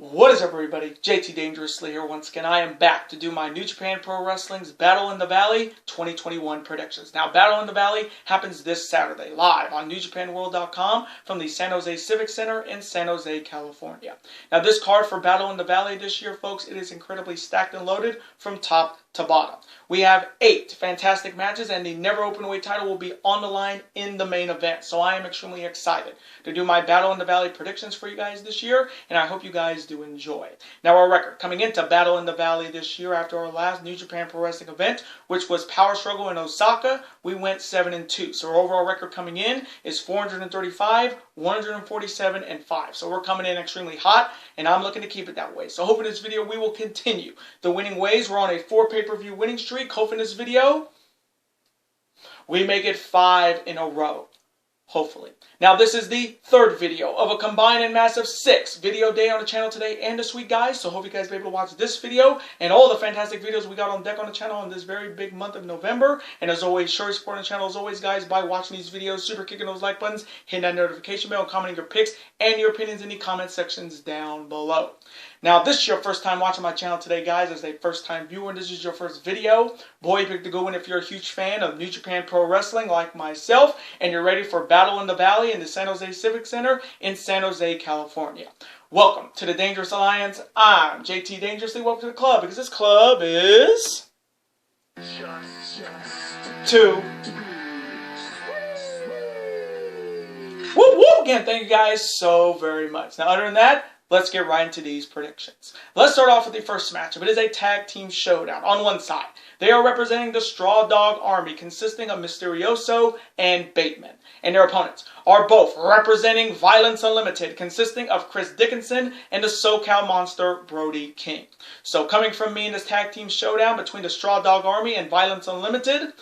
What is up, everybody? JT Dangerously here once again. I am back to do my New Japan Pro Wrestling's Battle in the Valley 2021 predictions. Now, Battle in the Valley happens this Saturday, live on NewJapanWorld.com from the San Jose Civic Center in San Jose, California. Now, this card for Battle in the Valley this year, folks, it is incredibly stacked and loaded from top to bottom. We have 8 fantastic matches, and the Never Openweight title will be on the line in the main event. So I am extremely excited to do my Battle in the Valley predictions for you guys this year, and I hope you guys do enjoy. Now, our record coming into Battle in the Valley this year after our last New Japan Pro Wrestling event, which was Power Struggle in Osaka, we went 7-2. So our overall record coming in is 435, 147, and 5. So we're coming in extremely hot, and I'm looking to keep it that way. So hoping this video we will continue the winning ways. We're on a 4 pay-per-view winning streak. Hoping this video we make it 5 in a row. Hopefully. Now, this is the 3rd video of a combined and massive 6 video day on the channel today and this week, guys. So hope you guys be able to watch this video and all the fantastic videos we got on deck on the channel in this very big month of November. And as always, sure to support the channel as always, guys, by watching these videos, super kicking those like buttons, hitting that notification bell, commenting your picks and your opinions in the comment sections down below. Now, if this is your first time watching my channel today, guys, as a first-time viewer, and this is your first video, boy, you picked a good one if you're a huge fan of New Japan Pro Wrestling like myself, and you're ready for Battle in the Valley in the San Jose Civic Center in San Jose, California. Welcome to the Dangerous Alliance. I'm JT Dangerously. Welcome to the club, because this club is 2. Whoop, whoop! Again, thank you guys so very much. Now, other than that, let's get right into these predictions. Let's start off with the first matchup. It is a tag team showdown. On one side, they are representing the Straw Dog Army, consisting of Mysterioso and Bateman. And their opponents are both representing Violence Unlimited, consisting of Chris Dickinson and the SoCal Monster, Brody King. So coming from me in this tag team showdown between the Straw Dog Army and Violence Unlimited,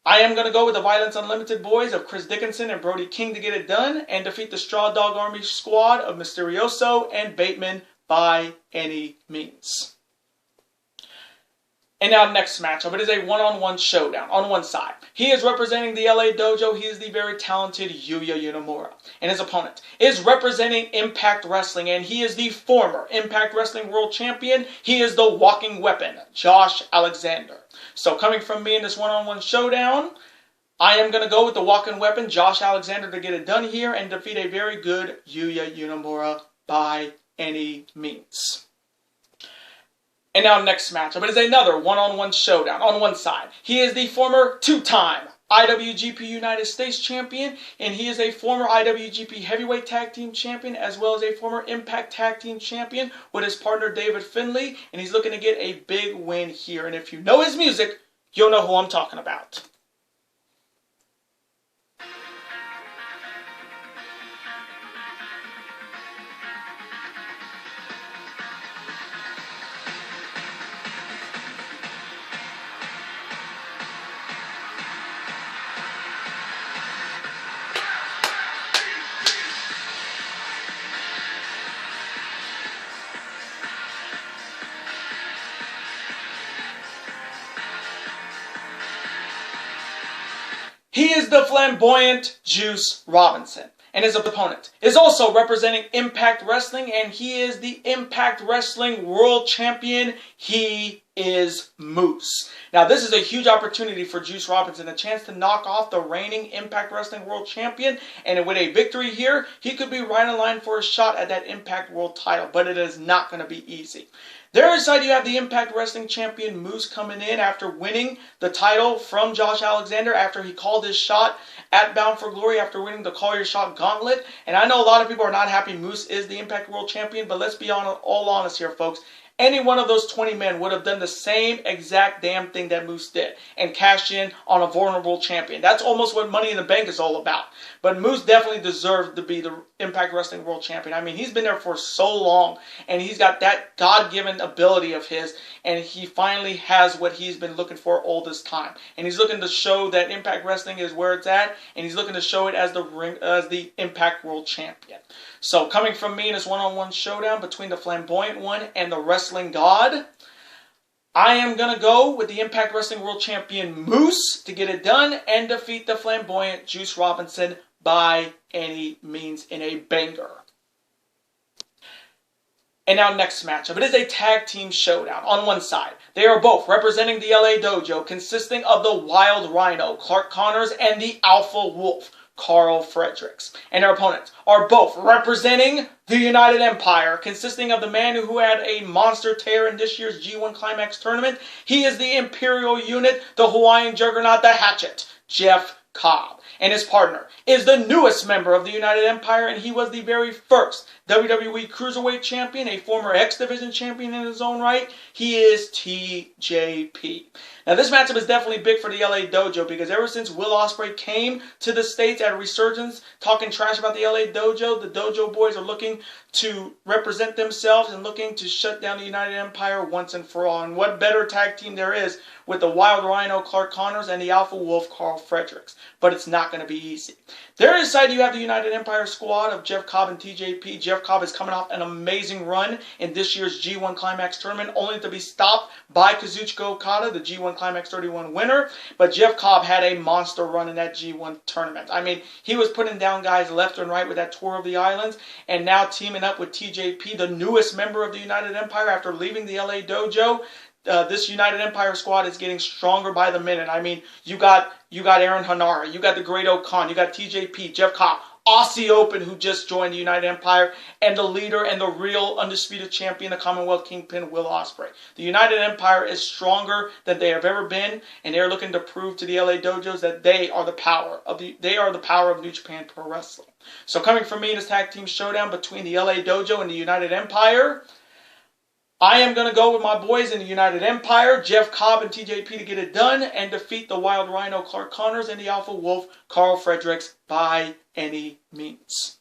I am going to go with the Violence Unlimited boys of Chris Dickinson and Brody King to get it done and defeat the Straw Dog Army squad of Mysterioso and Bateman by any means. And now next matchup, it is a one-on-one showdown. On one side, he is representing the LA Dojo. He is the very talented Yuya Uemura. And his opponent is representing Impact Wrestling, and he is the former Impact Wrestling World Champion. He is the walking weapon, Josh Alexander. So coming from me in this one-on-one showdown, I am going to go with the walking weapon, Josh Alexander, to get it done here and defeat a very good Yuya Uemura by any means. And now next matchup, it is another one-on-one showdown. On one side, he is the former 2-time IWGP United States Champion, and he is a former IWGP Heavyweight Tag Team Champion, as well as a former Impact Tag Team Champion with his partner David Finlay, and he's looking to get a big win here. And if you know his music, you'll know who I'm talking about. He is the flamboyant Juice Robinson, and his opponent is also representing Impact Wrestling, and he is the Impact Wrestling World Champion. He is Moose. Now, this is a huge opportunity for Juice Robinson, a chance to knock off the reigning Impact Wrestling World Champion, and with a victory here, he could be right in line for a shot at that Impact World title, but it is not going to be easy. There inside, you have the Impact Wrestling Champion Moose coming in after winning the title from Josh Alexander after he called his shot at Bound for Glory after winning the Call Your Shot Gauntlet. And I know a lot of people are not happy Moose is the Impact World Champion, but let's be all honest here, folks. Any one of those 20 men would have done the same exact damn thing that Moose did and cashed in on a vulnerable champion. That's almost what Money in the Bank is all about. But Moose definitely deserved to be the Impact Wrestling World Champion. I mean, he's been there for so long, and he's got that God-given ability of his, and he finally has what he's been looking for all this time. And he's looking to show that Impact Wrestling is where it's at, and he's looking to show it as the Impact World Champion. So coming from me in this one-on-one showdown between the flamboyant one and the wrestling god, I am going to go with the Impact Wrestling World Champion Moose to get it done and defeat the flamboyant Juice Robinson by any means in a banger. And now next matchup, it is a tag team showdown. On one side, they are both representing the LA Dojo, consisting of the Wild Rhino, Clark Connors, and the Alpha Wolf, Karl Fredericks. And their opponents are both representing the United Empire, consisting of the man who had a monster tear in this year's G1 Climax tournament. He is the Imperial Unit, the Hawaiian Juggernaut, the Hatchet, Jeff Cobb. And his partner is the newest member of the United Empire, and he was the very first WWE Cruiserweight Champion, a former X Division Champion in his own right. He is TJP. Now, this matchup is definitely big for the LA Dojo because ever since Will Ospreay came to the States at Resurgence, talking trash about the LA Dojo, the Dojo boys are looking to represent themselves and looking to shut down the United Empire once and for all. And what better tag team there is with the Wild Rhino, Clark Connors, and the Alpha Wolf, Karl Fredericks. But it's not going to be easy. There inside you have the United Empire squad of Jeff Cobb and TJP. Jeff Cobb is coming off an amazing run in this year's G1 Climax tournament, only to be stopped by Kazuchika Okada, the G1 Climax 31 winner. But Jeff Cobb had a monster run in that G1 tournament. I mean, he was putting down guys left and right with that tour of the islands, and now teaming up with TJP, the newest member of the United Empire after leaving the LA Dojo. This United Empire squad is getting stronger by the minute. I mean, you got Aaron Hanara, you got the Great Okan, you got TJP, Jeff Cobb, Aussie Open, who just joined the United Empire, and the leader and the real undisputed champion, the Commonwealth Kingpin, Will Ospreay. The United Empire is stronger than they have ever been, and they're looking to prove to the LA Dojos that they are the power of New Japan Pro Wrestling. So coming from me in this tag team showdown between the LA Dojo and the United Empire, I am going to go with my boys in the United Empire, Jeff Cobb and TJP, to get it done and defeat the Wild Rhino, Clark Connors, and the Alpha Wolf, Karl Fredericks, by any means.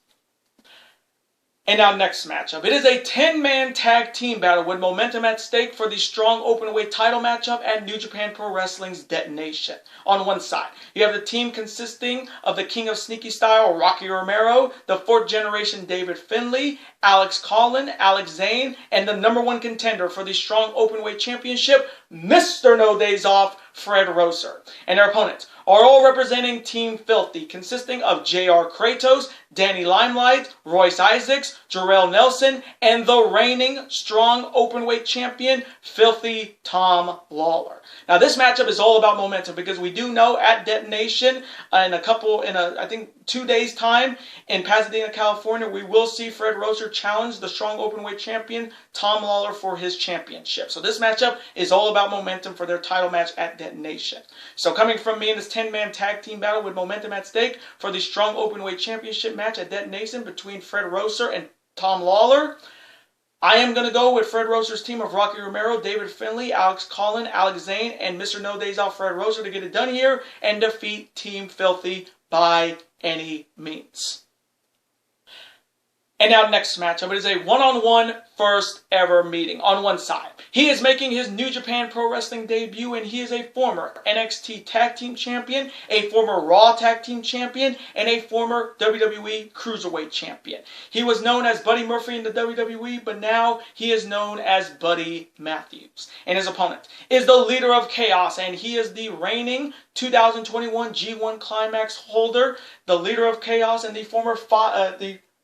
And now next matchup. It is a 10-man tag team battle with momentum at stake for the strong openweight title matchup at New Japan Pro Wrestling's Detonation. On one side, you have the team consisting of the King of Sneaky Style, Rocky Romero, the 4th generation David Finlay, Alex Collin, Alex Zane, and the #1 contender for the strong openweight championship, Mr. No Days Off, Fred Rosser. And their opponents are all representing Team Filthy, consisting of J.R. Kratos, Danny Limelight, Royce Isaacs, Jarrell Nelson, and the reigning strong openweight champion, Filthy Tom Lawler. Now, this matchup is all about momentum because we do know at Detonation, I think 2 days' time in Pasadena, California, we will see Fred Rosser challenge the strong openweight champion, Tom Lawler, for his championship. So this matchup is all about momentum for their title match at Detonation. So coming from me in this 10-man tag team battle with momentum at stake for the strong openweight championship match at Detonation between Fred Rosser and Tom Lawler, I am going to go with Fred Rosser's team of Rocky Romero, David Finlay, Alex Collin, Alex Zane, and Mr. No Days Off, Fred Rosser, to get it done here and defeat Team Filthy by any means. And now next matchup, it is a one-on-one first ever meeting. On one side, he is making his New Japan Pro Wrestling debut, and he is a former NXT Tag Team Champion, a former Raw Tag Team Champion, and a former WWE Cruiserweight Champion. He was known as Buddy Murphy in the WWE, but now he is known as Buddy Matthews. And his opponent is the Leader of Chaos, and he is the reigning 2021 G1 Climax holder, the Leader of Chaos, and the former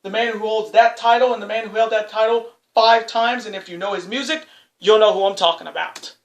the man who holds that title and the man who held that title 5 times. And if you know his music, you'll know who I'm talking about.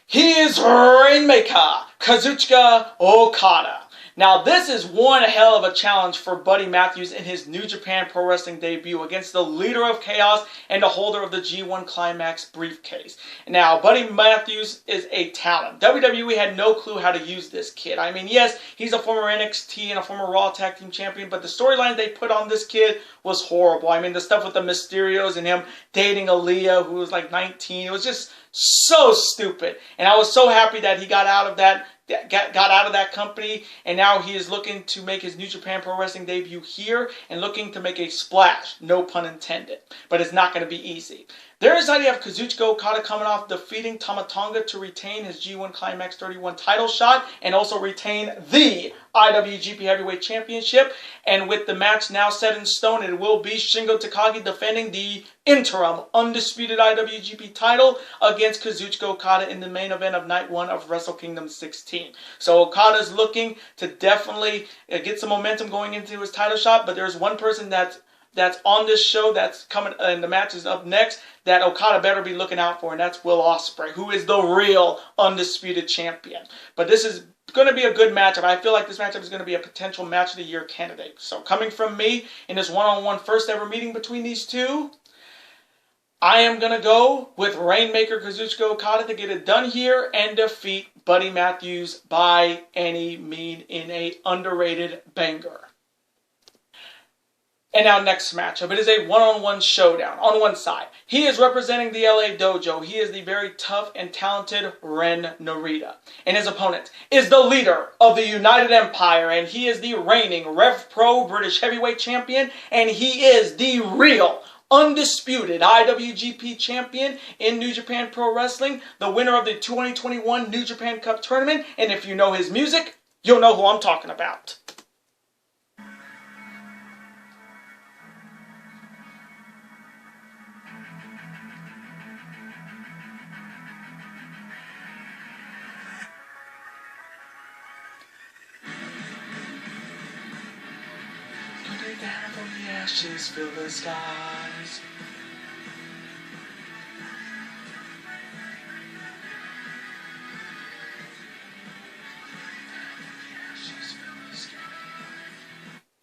He is Rainmaker, Kazuchika Okada. Now, this is one hell of a challenge for Buddy Matthews in his New Japan Pro Wrestling debut against the Leader of Chaos and the holder of the G1 Climax briefcase. Now, Buddy Matthews is a talent. WWE had no clue how to use this kid. I mean, yes, he's a former NXT and a former Raw Tag Team Champion, but the storyline they put on this kid was horrible. I mean, the stuff with the Mysterios and him dating Aaliyah, who was like 19, it was just so stupid. And I was so happy that he got out of that got out of that company, and now he is looking to make his New Japan Pro Wrestling debut here and looking to make a splash, no pun intended. But it's not going to be easy. There is the idea of Kazuchika Okada coming off defeating Tama Tonga to retain his G1 Climax 31 title shot and also retain the IWGP Heavyweight Championship. And with the match now set in stone, it will be Shingo Takagi defending the interim undisputed IWGP title against Kazuchika Okada in the main event of Night 1 of Wrestle Kingdom 16. So Okada's looking to definitely get some momentum going into his title shot, but there's one person that's on this show that's coming, and the match is up next, that Okada better be looking out for, and that's Will Ospreay, who is the real undisputed champion. But this is going to be a good matchup. I feel like this matchup is going to be a potential match of the year candidate. So coming from me in this one-on-one first ever meeting between these two, I am going to go with Rainmaker Kazuchika Okada to get it done here and defeat Buddy Matthews by any mean in a underrated banger. And now next matchup, it is a one-on-one showdown. On one side, he is representing the LA Dojo. He is the very tough and talented Ren Narita. And his opponent is the leader of the United Empire, and he is the reigning Rev Pro British Heavyweight Champion, and he is the real undisputed IWGP Champion in New Japan Pro Wrestling, the winner of the 2021 New Japan Cup Tournament, and if you know his music, you'll know who I'm talking about. Down from the ashes, fill the skies.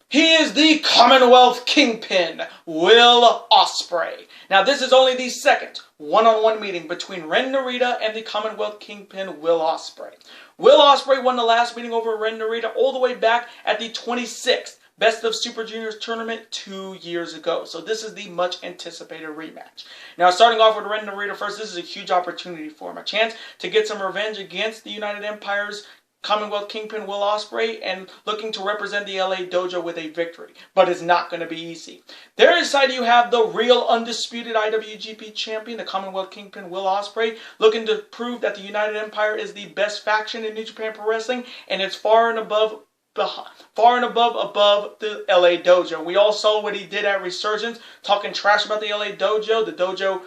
He is the Commonwealth Kingpin, Will Ospreay. Now this is only the second one-on-one meeting between Ren Narita and the Commonwealth Kingpin, Will Ospreay. Will Ospreay won the last meeting over Ren Narita all the way back at the 26th Best of Super Juniors tournament 2 years ago. So this is the much anticipated rematch. Now starting off with Ren Narita first, this is a huge opportunity for him. A chance to get some revenge against the United Empire's Commonwealth Kingpin Will Ospreay and looking to represent the LA Dojo with a victory. But it's not going to be easy. There inside you have the real undisputed IWGP champion, the Commonwealth Kingpin Will Ospreay, looking to prove that the United Empire is the best faction in New Japan Pro Wrestling, and it's far and above the LA Dojo. We all saw what he did at Resurgence, talking trash about the LA Dojo. The Dojo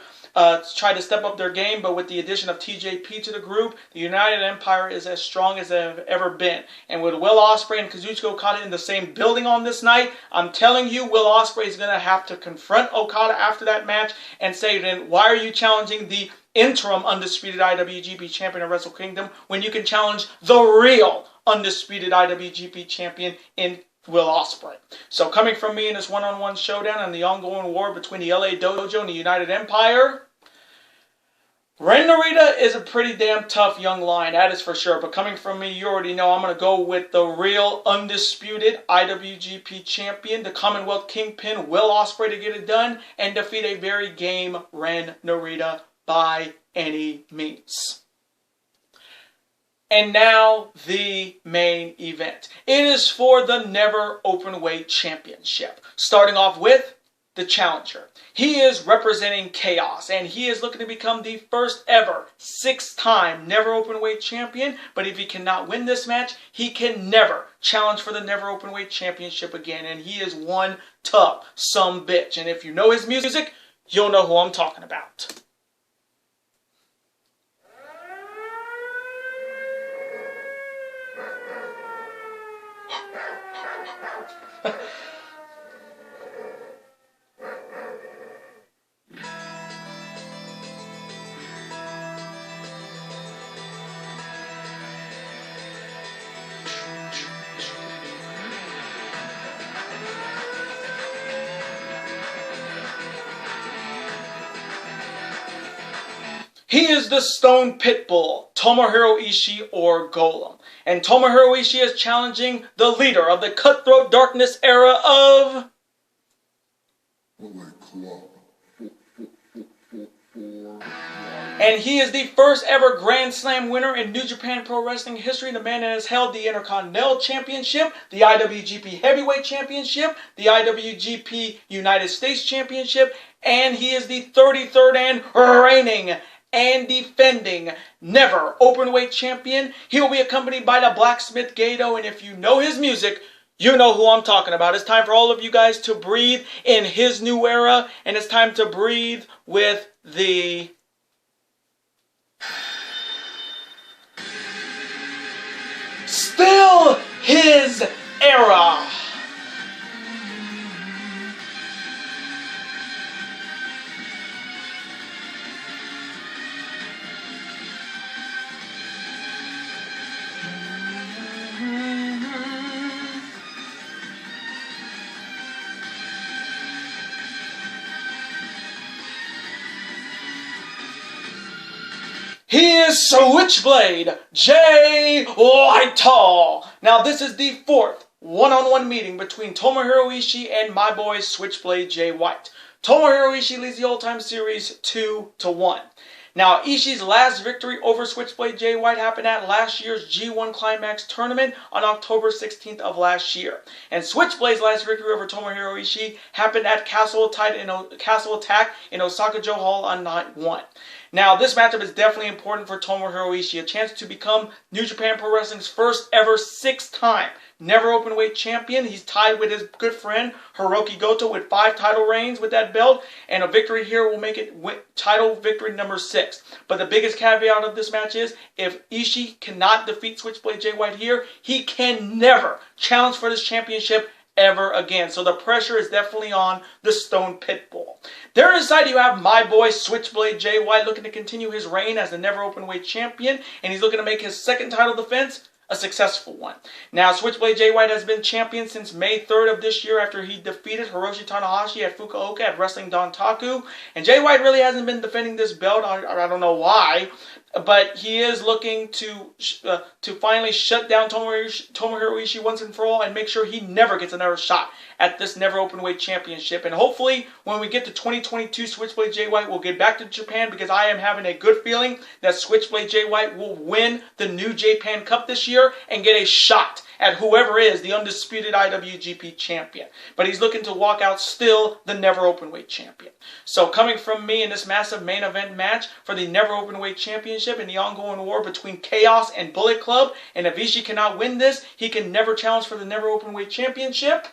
tried to step up their game, but with the addition of TJP to the group, the United Empire is as strong as they've ever been. And with Will Ospreay and Kazuchika Okada in the same building on this night, I'm telling you, Will Ospreay is going to have to confront Okada after that match and say, then why are you challenging the interim undisputed IWGP champion of Wrestle Kingdom when you can challenge the real undisputed IWGP champion in Will Ospreay? So coming from me in this one-on-one showdown and the ongoing war between the LA Dojo and the United Empire, Ren Narita is a pretty damn tough young lion, that is for sure. But coming from me, you already know I'm going to go with the real undisputed IWGP champion, the Commonwealth Kingpin, Will Ospreay, to get it done and defeat a very game Ren Narita by any means. And now, the main event. It is for the Never Openweight Championship. Starting off with the challenger. He is representing Chaos, and he is looking to become the first ever 6-time Never Openweight Champion. But if he cannot win this match, he can never challenge for the Never Openweight Championship again. And he is one tough sumbitch. And if you know his music, you'll know who I'm talking about. He is the Stone Pitbull, Tomohiro Ishii, or Golem. And Tomohiro Ishii is challenging the leader of the Cutthroat Darkness era of... And he is the first ever Grand Slam winner in New Japan Pro Wrestling history. The man that has held the Intercontinental Championship, the IWGP Heavyweight Championship, the IWGP United States Championship, and he is the 33rd and reigning and defending never openweight champion. He will be accompanied by the Blacksmith Gato, and if you know his music, you know who I'm talking about. It's time for all of you guys to breathe in his new era, and it's time to breathe with the still his era. He is Switchblade-Ishii. Now this is the fourth one-on-one meeting between Tomohiro Ishii and my boy Switchblade-Ishii. Tomohiro Ishii leads the all-time series 2-1. Now Ishii's last victory over Switchblade-Ishii happened at last year's G1 Climax tournament on October 16th of last year. And Switchblade's last victory over Tomohiro Ishii happened at Castle Attack in Osaka-jo Hall on Night 1. Now, this matchup is definitely important for Tomohiro Ishii, a chance to become New Japan Pro Wrestling's first ever six-time never openweight champion. He's tied with his good friend Hirooki Goto with 5 title reigns with that belt, and a victory here will make it title victory number 6. But the biggest caveat of this match is, if Ishii cannot defeat Switchblade-Ishii here, he can never challenge for this championship ever again. So the pressure is definitely on the Stone Pitbull. There inside you have my boy Switchblade-Ishii looking to continue his reign as the never openweight champion, and he's looking to make his second title defense a successful one. Now, Switchblade-Ishii has been champion since May 3rd of this year after he defeated Hiroshi Tanahashi at Fukuoka at Wrestling Dontaku. And Jay White really hasn't been defending this belt. I don't know why, but he is looking to finally shut down Tomohiro Ishii once and for all and make sure he never gets another shot at this never openweight championship. And hopefully, when we get to 2022, Switchblade-Ishii will get back to Japan, because I am having a good feeling that Switchblade-Ishii will win the New Japan Cup this year and get a shot at whoever is the undisputed IWGP champion. But he's looking to walk out still the never openweight champion. So coming from me in this massive main event match for the never openweight championship in the ongoing war between Chaos and Bullet Club, and if Ishii cannot win this, he can never challenge for the never openweight championship.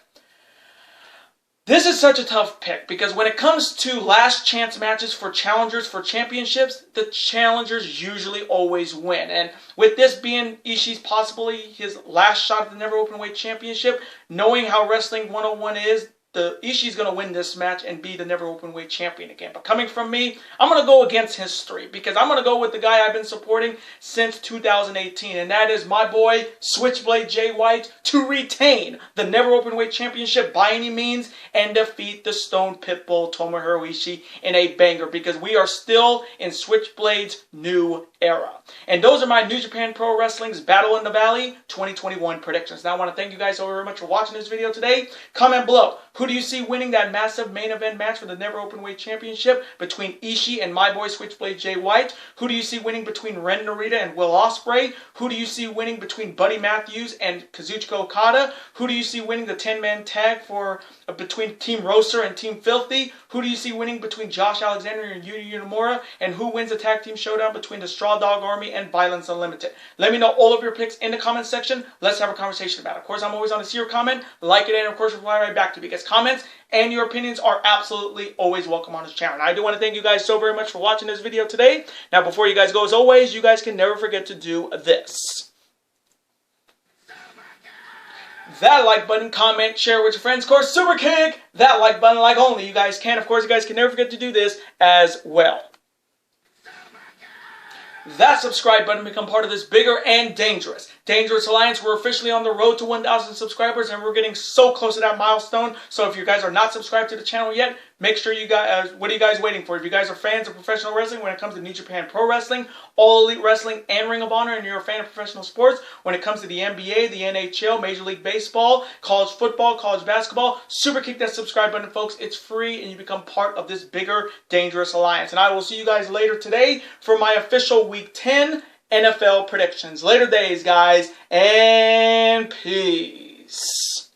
This is such a tough pick, because when it comes to last chance matches for challengers for championships, the challengers usually always win. And with this being Ishii's possibly his last shot at the never openweight championship, knowing how Wrestling 101 is, Ishii's going to win this match and be the never openweight champion again. But coming from me, I'm going to go against history, because I'm going to go with the guy I've been supporting since 2018, and that is my boy Switchblade-Ishii to retain the never openweight championship by any means and defeat the Stone Pitbull Tomohiro Ishii in a banger, because we are still in Switchblade's new era. And those are my New Japan Pro Wrestling's Battle in the Valley 2021 predictions. Now I want to thank you guys so very much for watching this video today. Comment below, who do you see winning that massive main event match for the never openweight championship between Ishii and my boy Switchblade-Ishii? Who do you see winning between Ren Narita and Will Ospreay? Who do you see winning between Buddy Matthews and Kazuchika Okada? Who do you see winning the 10-man tag between Team Roaster and Team Filthy? Who do you see winning between Josh Alexander and Yuya Uemura? And who wins the tag team showdown between the Straw Dog Army and Violence Unlimited? Let me know all of your picks in the comment section. Let's have a conversation about it. Of course, I'm always on to see your comment, like it, and of course reply right back to me, because comments and your opinions are absolutely always welcome on this channel. And I do want to thank you guys so very much for watching this video today. Now, before you guys go, as always, you guys can never forget to do this. That like button, comment, share with your friends. Of course, super kick that like button like only you guys can. Of course, you guys can never forget to do this as well. that subscribe button to become part of this bigger and dangerous alliance. We're officially on the road to 1,000 subscribers, and we're getting so close to that milestone. So if you guys are not subscribed to the channel yet, make sure you guys, what are you guys waiting for? If you guys are fans of professional wrestling when it comes to New Japan Pro Wrestling, All Elite Wrestling, and Ring of Honor, and you're a fan of professional sports, when it comes to the NBA, the NHL, Major League Baseball, college football, college basketball, super kick that subscribe button, folks. It's free, and you become part of this bigger, dangerous alliance. And I will see you guys later today for my official Week 10 NFL predictions. Later days, guys, and peace.